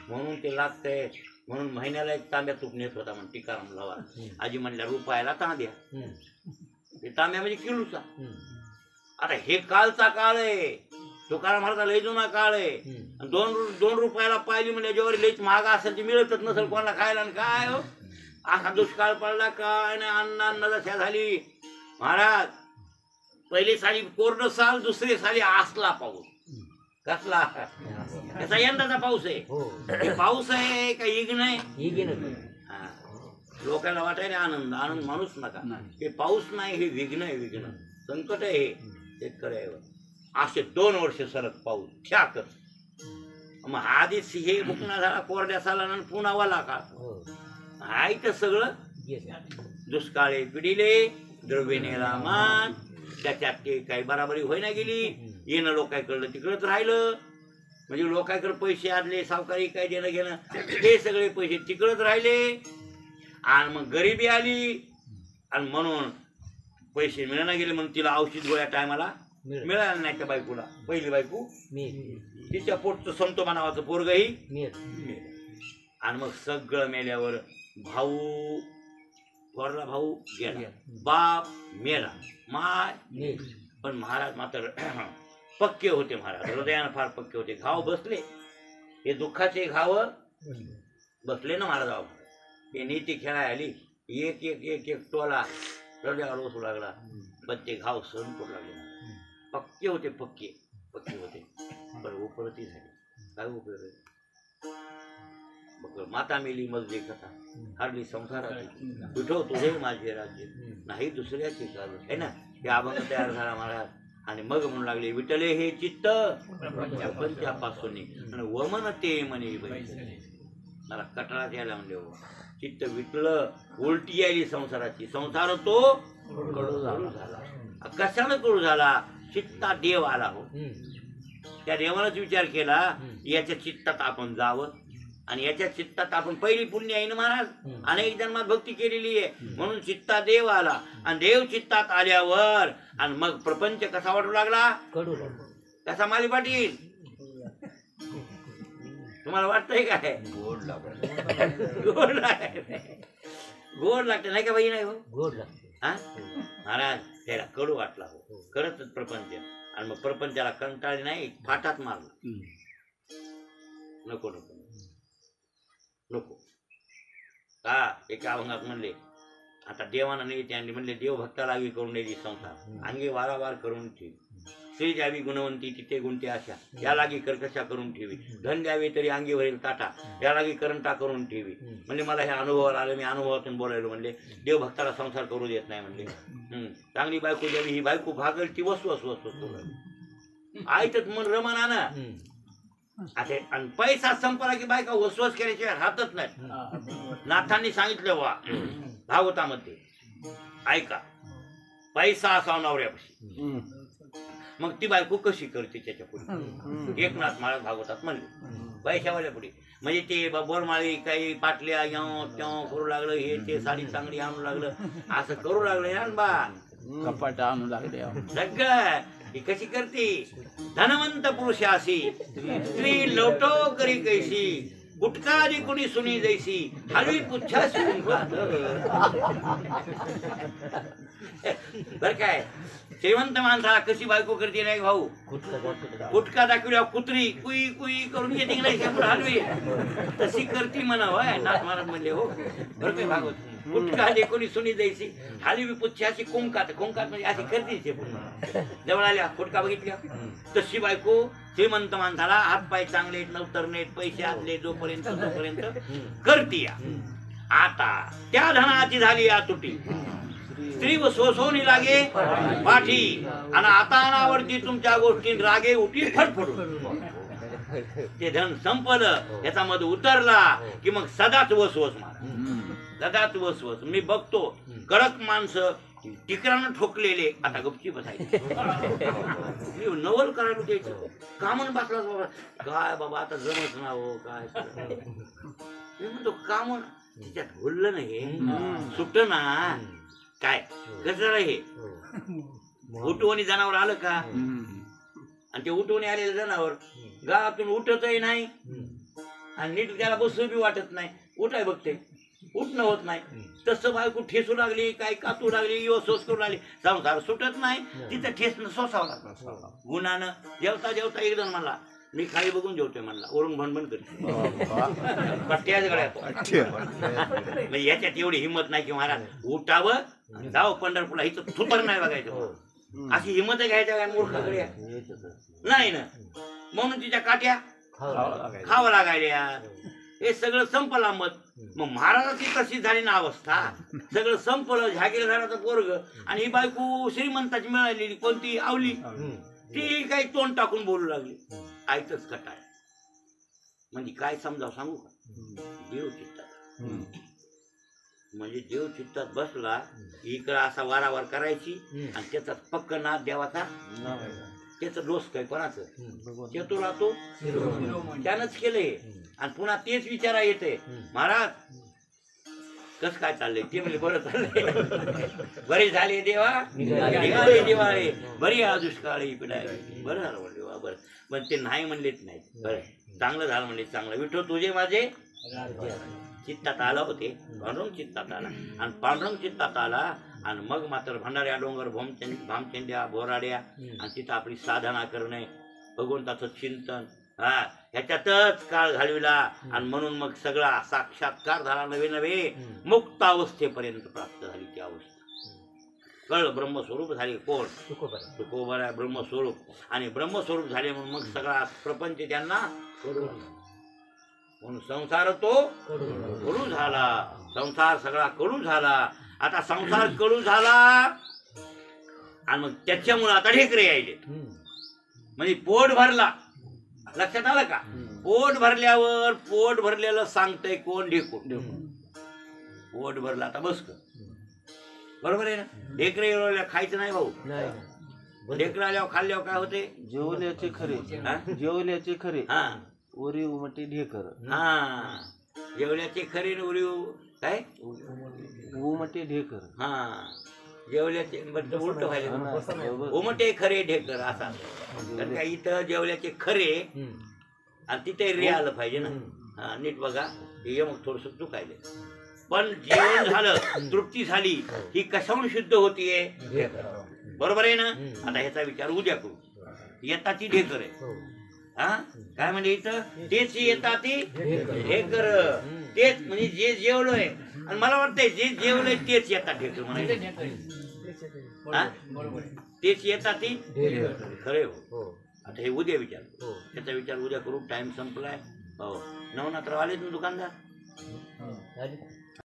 A: म्हणून ते लागतंय म्हणून महिन्याला 1 तांब्या तूप नेत होता म्हणून टिकाराम लवार. आजी म्हणल्या रुपयाला तांब्या ते तांब्या म्हणजे किलोचा. आता हे कालचा काळ आहे. तुकाराम महाराजा लय जुना काळ आहे. 2 रुपयाला पाहिली म्हणजे जेव्हा लईच महाग असेल ती मिळतच नसेल कोणाला खायला. काय हो असा दुष्काळ पडला काय नाही. अन्न दशा झाली महाराज. पहिली साली कोरडं साल दुसरी साली असला पाऊस. कसला त्याचा यंदाचा पाऊस आहे. पाऊस आहे का इग्न आहे. लोकांना वाटायला आनंद माणूस नका. हे पाऊस नाही हे विघ्न आहे. विघ्न संकट आहे हे शेतकऱ्यावर. असे 2 वर्ष सरत पाऊस ठाकच. मग आधीच हे बुकना झाला कोरड्या सालानं पुन्हा वाला का आहे तर सगळं दुष्काळे पिढीले द्रव्यने रामान. त्याच्यात ते काही बराबरी होईना गेली. येणं लोकांकडलं तिकडंच राहिलं. म्हणजे लोकांकडे पैसे आणले सावकारी काय देणं घेणं हे सगळे पैसे तिकडंच राहिले. आणि मग गरिबी आली आणि म्हणून पैसे मिळायला गेले म्हणून तिला औषध गोळ्या टायमाला मिळाल्या नाही त्या बायकोला. पहिली बायको तिच्या पोटचं संतोबा नावाचं पोरगही आणि मग सगळं मेल्यावर भाऊ थोरला भाऊ गेला, बाप मेला, माय. पण महाराज मात्र पक्के होते. महाराज हृदयानं फार पक्के होते. घाव बसले, हे दुःखाचे घाव बसले ना महाराज. हे नीती खेळाय आली, एक एक एक एक टोला हृदयावर बसू लागला, पण ते घाव सहन करू लागले. पक्के होते, पक्के पक्के होते. पण उपरती झाली. काय उपयोग? माता मेली मजले कथा हरली संसाराची, विठो तुझे माझे राज्य नाही दुसऱ्याचे काल आहे ना. हे अभंग तयार झाला महाराज. आणि मग म्हणू लागले विठले हे चित्त पंचापासून आणि वमन ते म्हणे. मला कटाळात यायला म्हणले हो. चित्त विटलं, उलटी आली संसाराची. संसार तो कडू झाला. कशानं कडू झाला? चित्ता देव आला हो. त्या देवानंच विचार केला याच्या चित्तात आपण जावं आणि याच्या चित्तात आपण पहिली पुण्य आहे ना महाराज. अनेक जन्मात भक्ती केलेली आहे म्हणून चित्ता देव आला. आणि देव चित्तात आल्यावर आणि मग प्रपंच कसा वाटू लागला? कसा माली पाटील? तुम्हाला वाटतंय काय? गोड लागत. गोड लागत नाही का बाई? नाही हो, गोड लागते. हा महाराज त्याला कडू वाटला हो खरंच प्रपंच. आणि मग प्रपंचाला कंटाळी नाही, फाटात मारला. नको नको नको का? एका अभंगात म्हणले आता देवानं नाही त्यांनी म्हणले देव भक्ता लागी करून द्यायची संसार, अंगी वारावार करून ठेवी. स्त्री द्यावी गुणवंती तिथे गुणते आशा, या लागी कर्कशा करून ठेवी. धन द्यावे तरी अंगी भरेल ताटा, या लागी करंटा करून ठेवी. म्हणजे मला हे अनुभवाला आलं, मी अनुभवातून बोलायलो. म्हणले देव भक्ताला संसार करू देत नाही. म्हणले चांगली बायको द्यावी, ही बायको भागल ती वसू वसू वसू आयतच मन रमाना ना. आता आणि पैसा संपला की बायका वसवस केल्याशिवाय राहतच नाही. नाथांनी सांगितलं वा भागवतामध्ये, ऐका पैसा असावा नवऱ्यापाशी, मग ती बायको कशी करते त्याच्या पुढे. एकनाथ महाराज भागवतात म्हणले पैशावाल्या पुढे. म्हणजे ते बोरमाळी काही पाटल्या करू लागलं, हे ते साडी चांगली आणू लागलं, असं करू लागलं ना बा,
E: कपाट आणू लागले
A: सगळं. ही कशी करते? धनवंत पुरुष अशी स्त्री लोटो करी कैसी, गुटका आधी कुणी सुनी जैसी, हलवी पुच्छा सुन. बर काय श्रीमंत माणसाला कशी बायको करते नाही भाऊ? गुटका दाखवल्यावर कुत्री कुई कुई करून येते नाही हलवी, तशी करती म्हणा. नाथ महाराज म्हणले हो बरं काय भागवत. गुटका आधी कोणी सुनी जैसी, हलवी पुच्छाशी कुंकात. कुंकात म्हणजे अशी करते. जवळ आल्या गुटका बघितल्या तशी बायको श्रीमंत माणसाला हातपाय चांगले नवतर नेट पैसे आतले जोपर्यंत करती. आता त्या धनाची झाली आतुटी, स्त्री व सोसवणी लागे पाठी, आणि आता अनावरती तुमच्या गोष्टी रागे उठी फटफडून. ते धन संपलं, याचा मध्ये उतरला की मग सदाच वसवस मार, सदाच वसवस. मी बघतो कडक माणसं टिकरानं ठोकलेले आता गपची बसायचे. नवल करायला द्यायचं कामन बसला बाबा. काय बाबा आता जमत ना हो काय. मी म्हणतो कामन तिच्यात बोललं नाही सुट ना काय कसं हे. उठवणी जनावर आलं का, आणि ते उठवणी आलेलं जनावर गावातून उठतही नाही आणि नीट त्याला बसू बी वाटत नाही. उठाय बघते उठणं होत नाही. तसं बायको ठेसू लागली, काय कातू लागली, सोस करू लागली, संसार सुटत नाही. तिथं ठेसणं सोसावं लागलं गुणानं. जेवता जेवता एकदम म्हणला मी खाली बघून जेवतोय म्हणला, वरून भणभण करते पट्ट्याच गळ्यात. याच्यात एवढी हिंमत नाही की महाराज उठावं जावं पंढरपूरला, हिचं थुतर नाही बघायचं. अशी हिंमत घ्यायच्या काय मूर्खाकडे नाही ना. म्हणून तिच्या काट्या खावं लागायल्या. हे सगळं संपला मत. मग महाराजाची कशी झाली ना अवस्था. सगळं संपलं, झागीर घराचं पोरग आणि ही बायको श्रीमंताची मिळालेली कोणती आवली, ती काही तोंड टाकून बोलू लागली. ऐकच कटाळ. म्हणजे काय समजावं सांगू का? देव चित्तात, म्हणजे देव चित्तात बसला इकडं असा वारावार करायची आणि त्याचा पक्क नाद देवाचा. त्याचं दोष काय कोणाचं? चतुर राहतो त्यानंच केलंय. आणि पुन्हा तेच विचारा येते महाराज कसं काय चाललंय ते म्हणजे बरं चाललंय. बरी झाली देवा निघाली दिवाळी, बरी आ दुष्काळी पिढाई. बरं झालं म्हणले वा बरं. पण ते नाही म्हणलेच नाही. बरं चांगलं झालं म्हणले चांगलं. विठो तुझे माझे चित्तात आलं होते, पांडुरंग चित्तात आला. आणि पांडुरंग चित्तात आला आणि मग मात्र भंडाऱ्या डोंगर भामचंद्या बोराड्या आणि तिथं आपली साधना करणे, भगवंताचं चिंतन, ह्याच्यातच काळ घालविला. आणि म्हणून मग सगळा साक्षात्कार झाला. नवे नवे मुक्त अवस्थेपर्यंत प्राप्त झाली ती अवस्था. कळलं ब्रह्मस्वरूप झाले कोण? तुकोबा ब्रह्मस्वरूप. आणि ब्रह्मस्वरूप झाले म्हणून मग सगळा प्रपंच त्यांना म्हणून संसार तो कडू झाला. संसार सगळा कडू झाला. आता संसार कडू झाला आणि मग त्याच्यामुळे आता ढेकरे यायले. म्हणजे पोट भरला. लक्षात आलं का? पोट भरल्यावर पोट भरलेलं सांगतंय कोण? ढेकून. पोट भरलं आता बस कर. बरोबर आहे ना? ढेकरे खायचं नाही भाऊ. ढेकरे आल्यावर खाल्ल्यावर काय होते?
B: जेवल्याचे खरे, जेवल्याचे खरे, उरी उमटी ढेकर.
A: जेवल्याचे खरे उरी काय
B: उमटे ढेकर.
A: जेवल्याचे उलट व्हायला उमटे खरे ढेकर असा. तर काय इथं जेवल्याचे खरे आणि तिथे रे आलं पाहिजे ना. नीट बघा हे मग थोडस चुकायले. पण जेवण झालं, तृप्ती झाली, ही कशाहून शुद्ध होतीये? बरोबर आहे ना? आता ह्याचा विचार उद्या करू. येताची ढेकर आहे. काय म्हणजे इथं तेच येतात ती ढेकर. तेच म्हणजे जे जेवलोय. आणि मला वाटतंय जे जेवलंय तेच येतात ढेकर म्हणायचं. तेच येतात ती खरे हो. आता हे उद्या विचार, त्याचा विचार उद्या करू. टाइम संपलाय. हो नवनाथ आलेच ना दुकानदार.